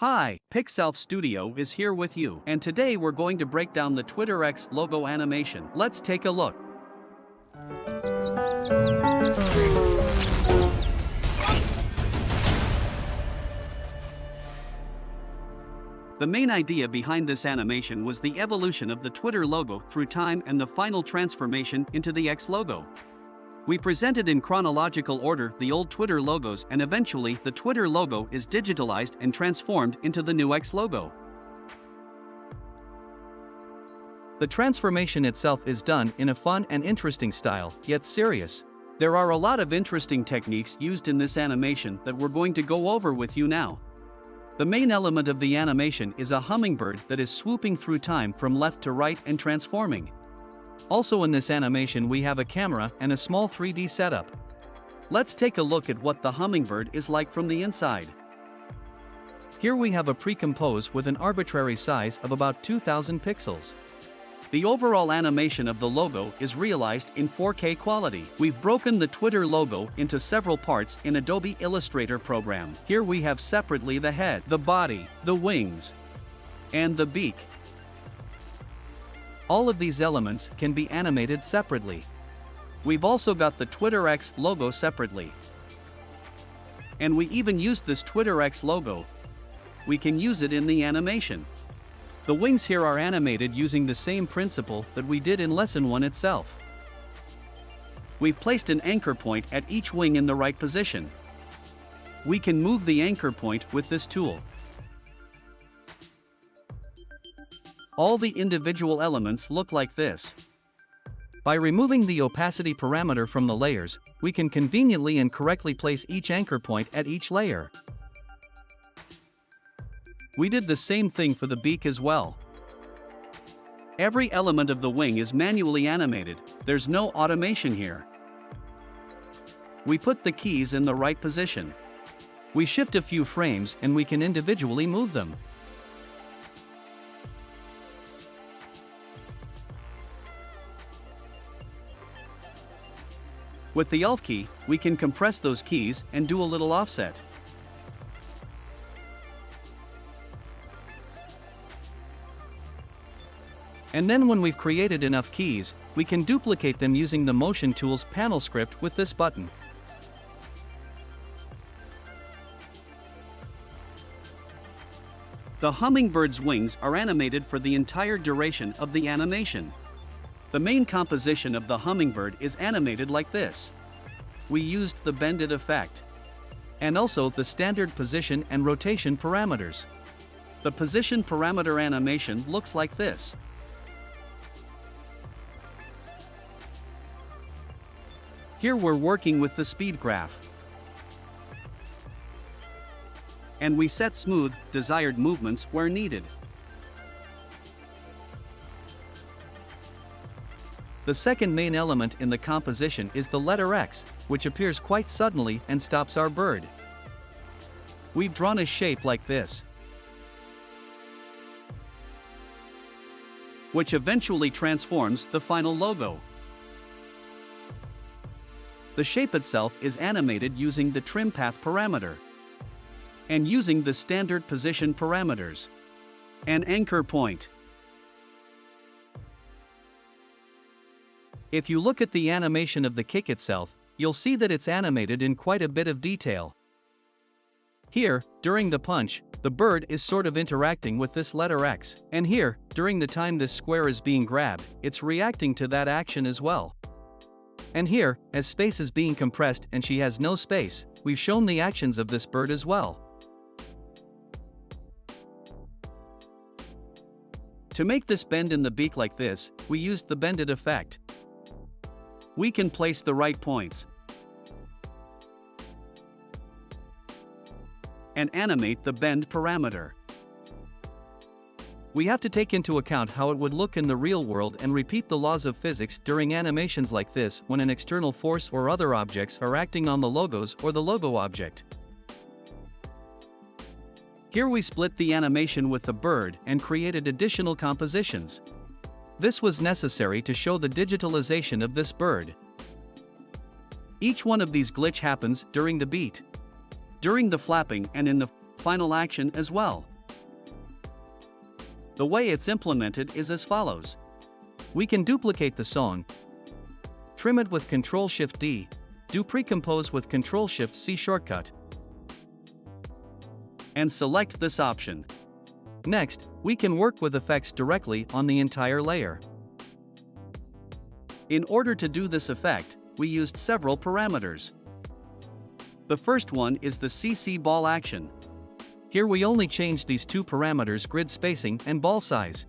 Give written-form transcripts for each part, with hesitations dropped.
Hi, Pixelf Studio is here with you, and today we're going to break down the Twitter X logo animation. Let's take a look. The main idea behind this animation was the evolution of the Twitter logo through time and the final transformation into the X logo. We presented in chronological order the old Twitter logos, and eventually the Twitter logo is digitalized and transformed into the new X logo. The transformation itself is done in a fun and interesting style, yet serious. There are a lot of interesting techniques used in this animation that we're going to go over with you now. The main element of the animation is a hummingbird that is swooping through time from left to right and transforming. Also in this animation we have a camera and a small 3D setup. Let's take a look at what the hummingbird is like from the inside. Here we have a pre-compose with an arbitrary size of about 2000 pixels. The overall animation of the logo is realized in 4K quality. We've broken the Twitter logo into several parts in Adobe Illustrator program. Here we have separately the head, the body, the wings, and the beak. All of these elements can be animated separately. We've also got the Twitter X logo separately. And we even used this Twitter X logo. We can use it in the animation. The wings here are animated using the same principle that we did in Lesson 1 itself. We've placed an anchor point at each wing in the right position. We can move the anchor point with this tool. All the individual elements look like this. By removing the opacity parameter from the layers, we can conveniently and correctly place each anchor point at each layer. We did the same thing for the beak as well. Every element of the wing is manually animated, there's no automation here. We put the keys in the right position. We shift a few frames and we can individually move them. With the Alt key, we can compress those keys and do a little offset. And then when we've created enough keys, we can duplicate them using the Motion Tools panel script with this button. The hummingbird's wings are animated for the entire duration of the animation. The main composition of the hummingbird is animated like this. We used the bended effect. And also the standard position and rotation parameters. The position parameter animation looks like this. Here we're working with the speed graph. And we set smooth, desired movements where needed. The second main element in the composition is the letter X, which appears quite suddenly and stops our bird. We've drawn a shape like this, which eventually transforms the final logo. The shape itself is animated using the trim path parameter and using the standard position parameters. An anchor point. If you look at the animation of the kick itself, you'll see that it's animated in quite a bit of detail. Here, during the punch, the bird is sort of interacting with this letter X, and here, during the time this square is being grabbed, it's reacting to that action as well. And here, as space is being compressed and she has no space, we've shown the actions of this bird as well. To make this bend in the beak like this, we used the bended effect. We can place the right points and animate the bend parameter. We have to take into account how it would look in the real world and repeat the laws of physics during animations like this when an external force or other objects are acting on the logos or the logo object. Here we split the animation with the bird and created additional compositions. This was necessary to show the digitalization of this bird. Each one of these glitch happens during the beat, during the flapping, and in the final action as well. The way it's implemented is as follows. We can duplicate the song, trim it with Ctrl-Shift-D, do pre-compose with Ctrl-Shift-C shortcut, and select this option. Next, we can work with effects directly on the entire layer. In order to do this effect, we used several parameters. The first one is the CC ball action. Here we only changed these two parameters: grid spacing and ball size.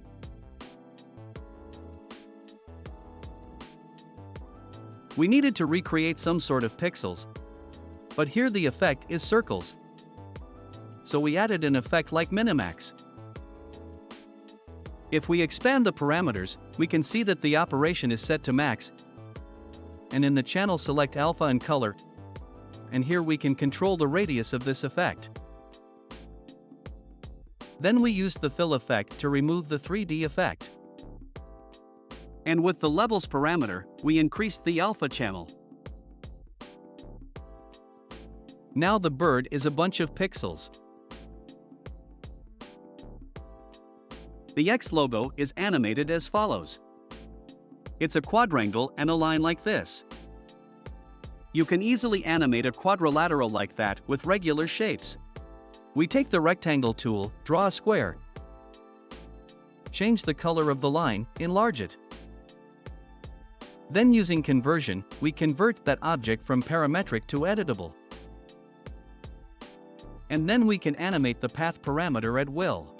We needed to recreate some sort of pixels, but here the effect is circles. So we added an effect like Minimax. If we expand the parameters, we can see that the operation is set to max, and in the channel select alpha and color, and here we can control the radius of this effect. Then we used the fill effect to remove the 3D effect. And with the levels parameter, we increased the alpha channel. Now the bird is a bunch of pixels. The X logo is animated as follows. It's a quadrangle and a line like this. You can easily animate a quadrilateral like that with regular shapes. We take the rectangle tool, draw a square, change the color of the line, enlarge it. Then using conversion, we convert that object from parametric to editable. And then we can animate the path parameter at will.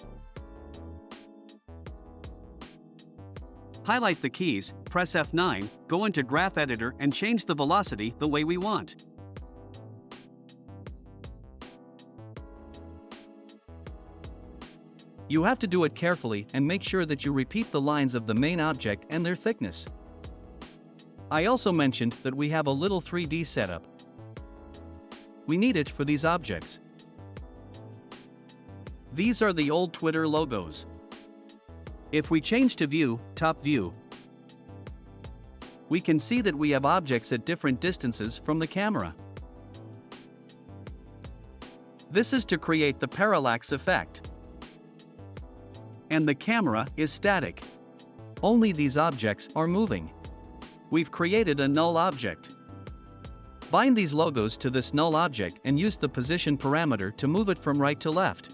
Highlight the keys, press F9, go into Graph Editor and change the velocity the way we want. You have to do it carefully and make sure that you repeat the lines of the main object and their thickness. I also mentioned that we have a little 3D setup. We need it for these objects. These are the old Twitter logos. If we change to View, Top View, we can see that we have objects at different distances from the camera. This is to create the parallax effect. And the camera is static. Only these objects are moving. We've created a null object. Bind these logos to this null object and use the position parameter to move it from right to left.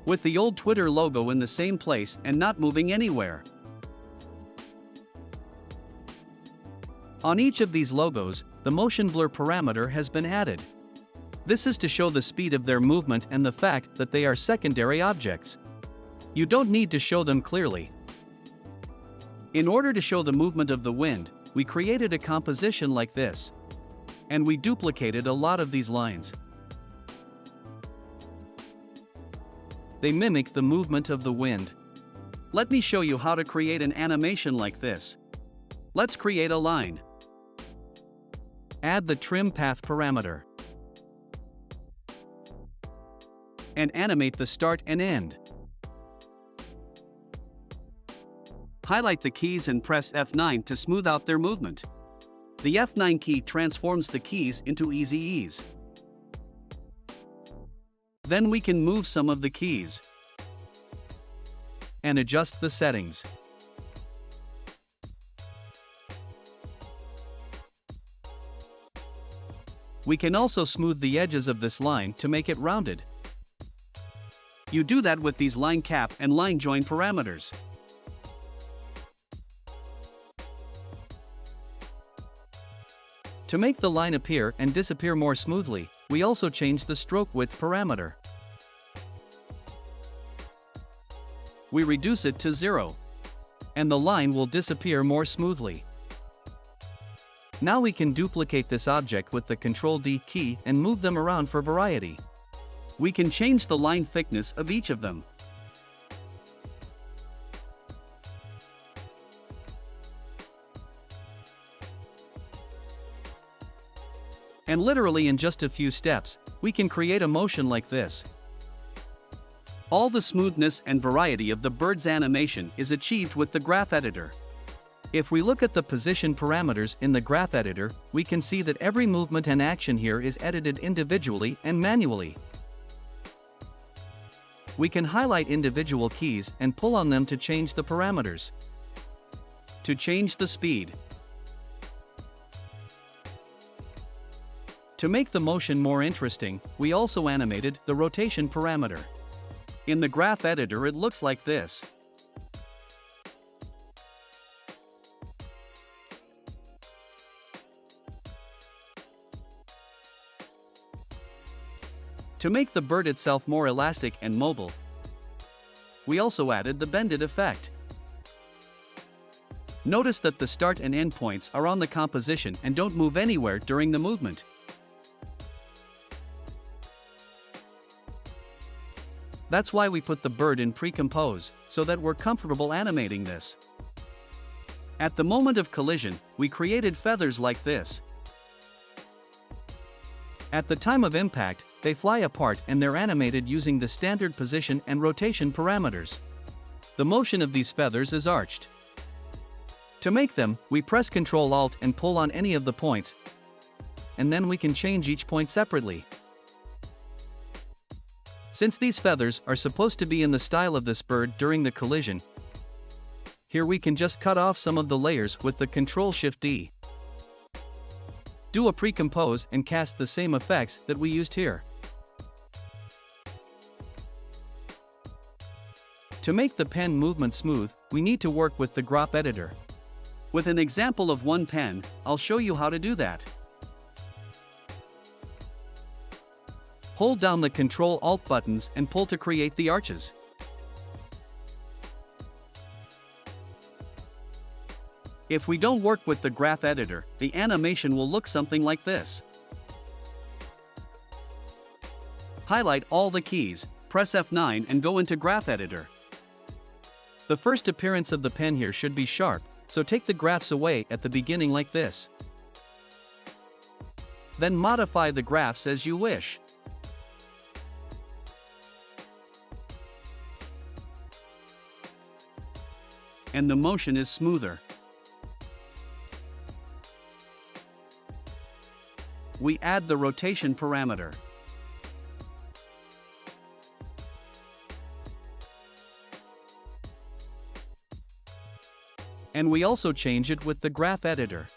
With the old Twitter logo in the same place and not moving anywhere. On each of these logos, the motion blur parameter has been added. This is to show the speed of their movement and the fact that they are secondary objects. You don't need to show them clearly. In order to show the movement of the wind, we created a composition like this. And we duplicated a lot of these lines. They mimic the movement of the wind. Let me show you how to create an animation like this. Let's create a line. Add the trim path parameter. And animate the start and end. Highlight the keys and press F9 to smooth out their movement. The F9 key transforms the keys into easy ease. Then we can move some of the keys and adjust the settings. We can also smooth the edges of this line to make it rounded. You do that with these line cap and line join parameters. To make the line appear and disappear more smoothly, we also change the stroke width parameter. We reduce it to 0. And the line will disappear more smoothly. Now we can duplicate this object with the Ctrl-D key and move them around for variety. We can change the line thickness of each of them. And literally in just a few steps, we can create a motion like this. All the smoothness and variety of the bird's animation is achieved with the Graph Editor. If we look at the position parameters in the graph editor, we can see that every movement and action here is edited individually and manually. We can highlight individual keys and pull on them to change the parameters. To change the speed. To make the motion more interesting, we also animated the rotation parameter. In the graph editor it looks like this. To make the bird itself more elastic and mobile, we also added the bended effect. Notice that the start and end points are on the composition and don't move anywhere during the movement. That's why we put the bird in pre-compose, so that we're comfortable animating this. At the moment of collision, we created feathers like this. At the time of impact, they fly apart and they're animated using the standard position and rotation parameters. The motion of these feathers is arched. To make them, we press Ctrl-Alt and pull on any of the points, and then we can change each point separately. Since these feathers are supposed to be in the style of this bird during the collision, here we can just cut off some of the layers with the Ctrl-Shift-D. Do a pre-compose and cast the same effects that we used here. To make the pen movement smooth, we need to work with the graph editor. With an example of one pen, I'll show you how to do that. Hold down the Ctrl-Alt buttons and pull to create the arches. If we don't work with the graph editor, the animation will look something like this. Highlight all the keys, press F9 and go into graph editor. The first appearance of the pen here should be sharp, so take the graphs away at the beginning like this. Then modify the graphs as you wish. And the motion is smoother. We add the rotation parameter. And we also change it with the graph editor.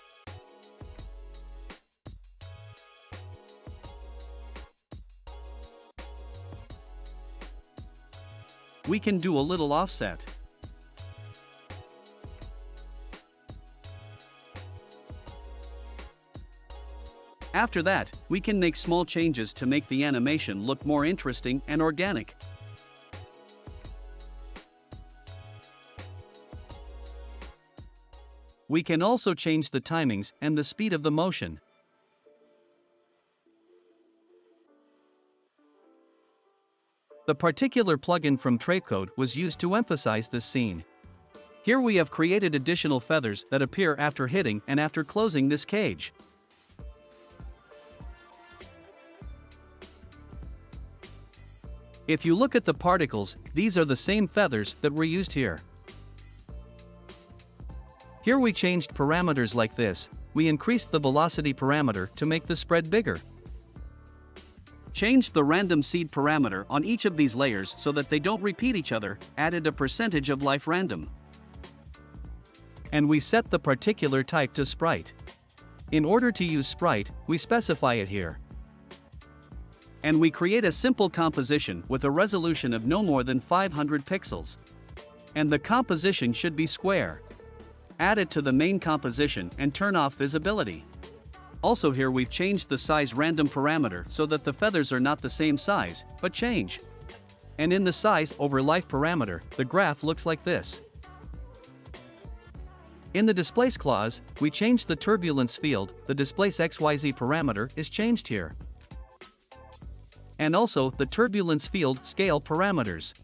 We can do a little offset. After that, we can make small changes to make the animation look more interesting and organic. We can also change the timings and the speed of the motion. The particular plugin from Trapecode was used to emphasize this scene. Here we have created additional feathers that appear after hitting and after closing this cage. If you look at the particles, these are the same feathers that were used here. Here we changed parameters like this. We increased the velocity parameter to make the spread bigger. Changed the random seed parameter on each of these layers so that they don't repeat each other, added a percentage of life random. And we set the particular type to sprite. In order to use sprite, we specify it here. And we create a simple composition with a resolution of no more than 500 pixels. And the composition should be square. Add it to the main composition and turn off visibility. Also here we've changed the size random parameter so that the feathers are not the same size, but change. And in the size over life parameter, the graph looks like this. In the displace clause, we changed the turbulence field. The displace XYZ parameter is changed here. And also the turbulence field scale parameters.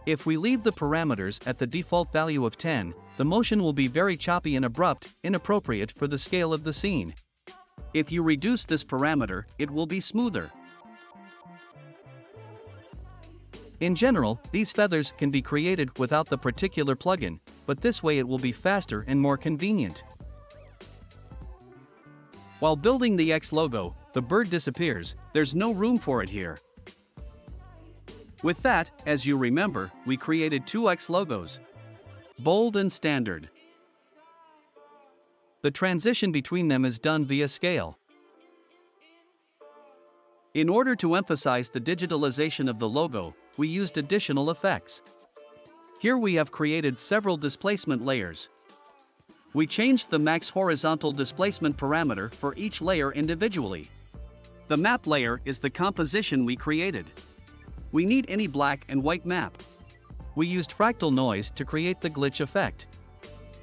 If we leave the parameters at the default value of 10, the motion will be very choppy and abrupt, inappropriate for the scale of the scene. If you reduce this parameter, it will be smoother. In general, these feathers can be created without the particular plugin, but this way it will be faster and more convenient. While building the X logo, the bird disappears, there's no room for it here. With that, as you remember, we created two X logos. Bold and standard. The transition between them is done via scale. In order to emphasize the digitalization of the logo, we used additional effects. Here we have created several displacement layers. We changed the max horizontal displacement parameter for each layer individually. The map layer is the composition we created. We need any black and white map. We used fractal noise to create the glitch effect.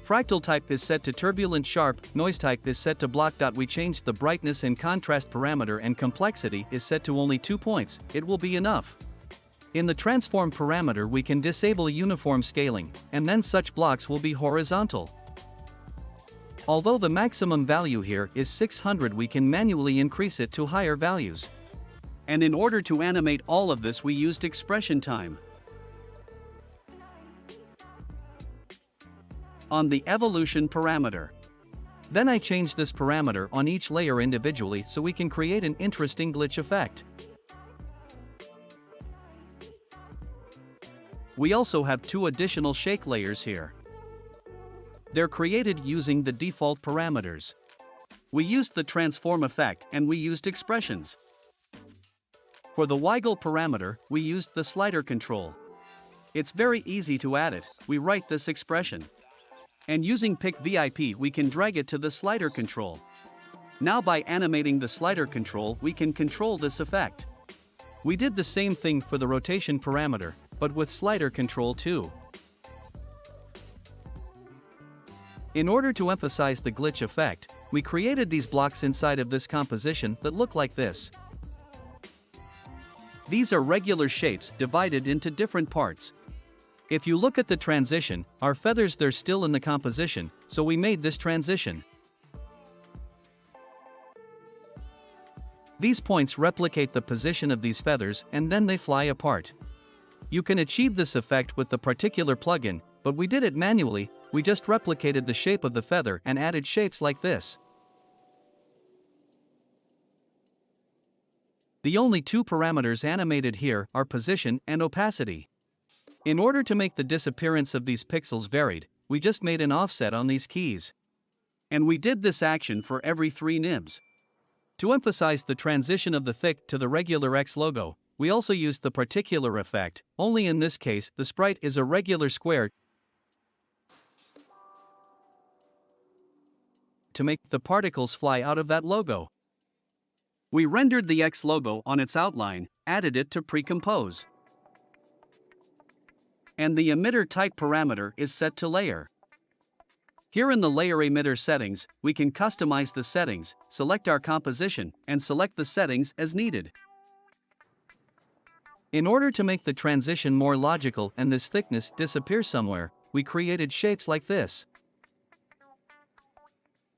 Fractal type is set to turbulent sharp, noise type is set to block. We changed the brightness and contrast parameter, and complexity is set to only 2 points, it will be enough. In the transform parameter we can disable uniform scaling, and then such blocks will be horizontal. Although the maximum value here is 600, we can manually increase it to higher values. And in order to animate all of this we used expression time. On the evolution parameter. Then I changed this parameter on each layer individually so we can create an interesting glitch effect. We also have two additional shake layers here. They're created using the default parameters. We used the transform effect and we used expressions. For the wiggle parameter, we used the slider control. It's very easy to add it, we write this expression. And using pick VIP we can drag it to the slider control. Now by animating the slider control we can control this effect. We did the same thing for the rotation parameter, but with slider control too. In order to emphasize the glitch effect, we created these blocks inside of this composition that look like this. These are regular shapes divided into different parts. If you look at the transition, our feathers, they're still in the composition, so we made this transition. These points replicate the position of these feathers and then they fly apart. You can achieve this effect with the particular plugin, but we did it manually, we just replicated the shape of the feather and added shapes like this. The only two parameters animated here are position and opacity. In order to make the disappearance of these pixels varied, we just made an offset on these keys. And we did this action for every 3 nibs. To emphasize the transition of the thick to the regular X logo, we also used the particular effect, only in this case the sprite is a regular square to make the particles fly out of that logo. We rendered the X logo on its outline, added it to pre-compose. And the emitter type parameter is set to layer. Here in the layer emitter settings, we can customize the settings, select our composition, and select the settings as needed. In order to make the transition more logical and this thickness disappear somewhere, we created shapes like this.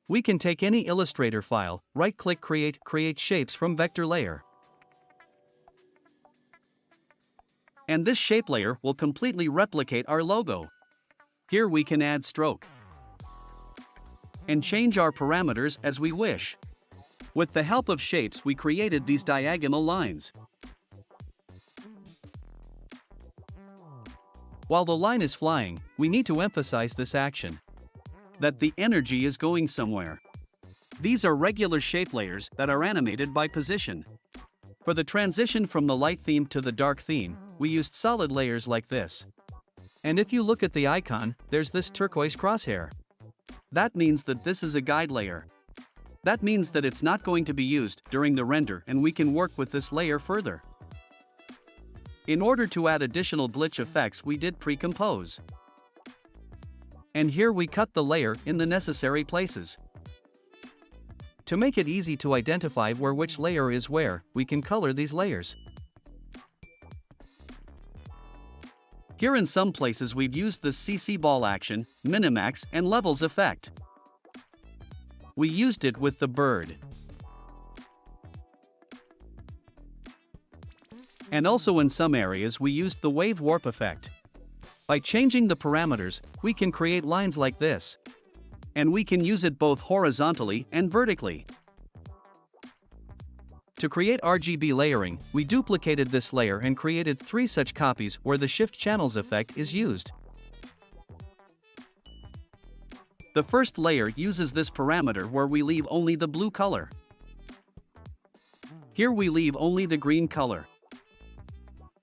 We can take any Illustrator file, right-click Create Shapes from Vector Layer. And this shape layer will completely replicate our logo. Here we can add stroke and change our parameters as we wish. With the help of shapes we created these diagonal lines. While the line is flying, we need to emphasize this action. That the energy is going somewhere. These are regular shape layers that are animated by position. For the transition from the light theme to the dark theme, we used solid layers like this. And if you look at the icon, there's this turquoise crosshair. That means that this is a guide layer. That means that it's not going to be used during the render and we can work with this layer further. In order to add additional glitch effects we did pre-compose. And here we cut the layer in the necessary places. To make it easy to identify where which layer is where, we can color these layers. Here in some places we've used the CC ball action, minimax and levels effect. We used it with the bird. And also in some areas we used the wave warp effect. By changing the parameters, we can create lines like this. And we can use it both horizontally and vertically. To create RGB layering, we duplicated this layer and created 3 such copies where the shift channels effect is used. The first layer uses this parameter where we leave only the blue color. Here we leave only the green color.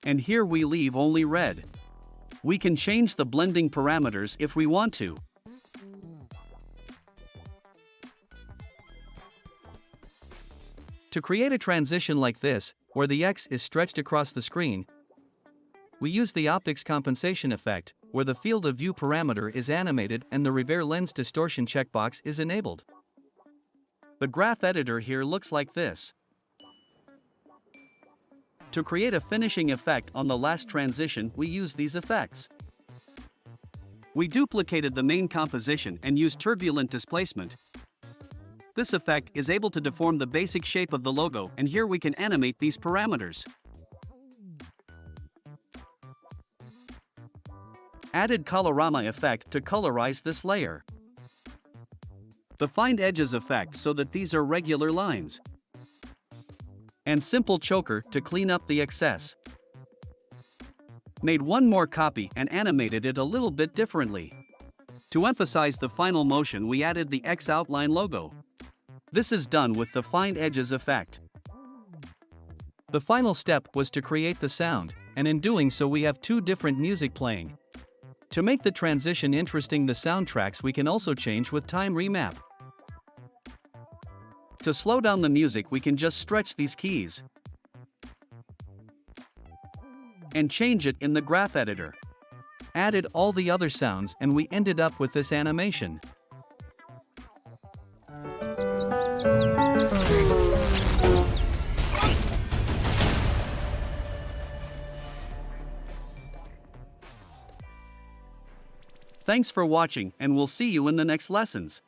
And here we leave only red. We can change the blending parameters if we want to. To create a transition like this, where the X is stretched across the screen, we use the optics compensation effect, where the field of view parameter is animated and the rever lens distortion checkbox is enabled. The graph editor here looks like this. To create a finishing effect on the last transition, we use these effects. We duplicated the main composition and used turbulent displacement. This effect is able to deform the basic shape of the logo, and here we can animate these parameters. Added colorama effect to colorize this layer. The find edges effect so that these are regular lines. And simple choker to clean up the excess. Made one more copy and animated it a little bit differently. To emphasize the final motion, we added the X outline logo. This is done with the find edges effect. The final step was to create the sound, and in doing so we have 2 different music playing. To make the transition interesting, the soundtracks we can also change with time remap. To slow down the music, we can just stretch these keys and change it in the graph editor. Added all the other sounds and we ended up with this animation. Thanks for watching, and we'll see you in the next lessons.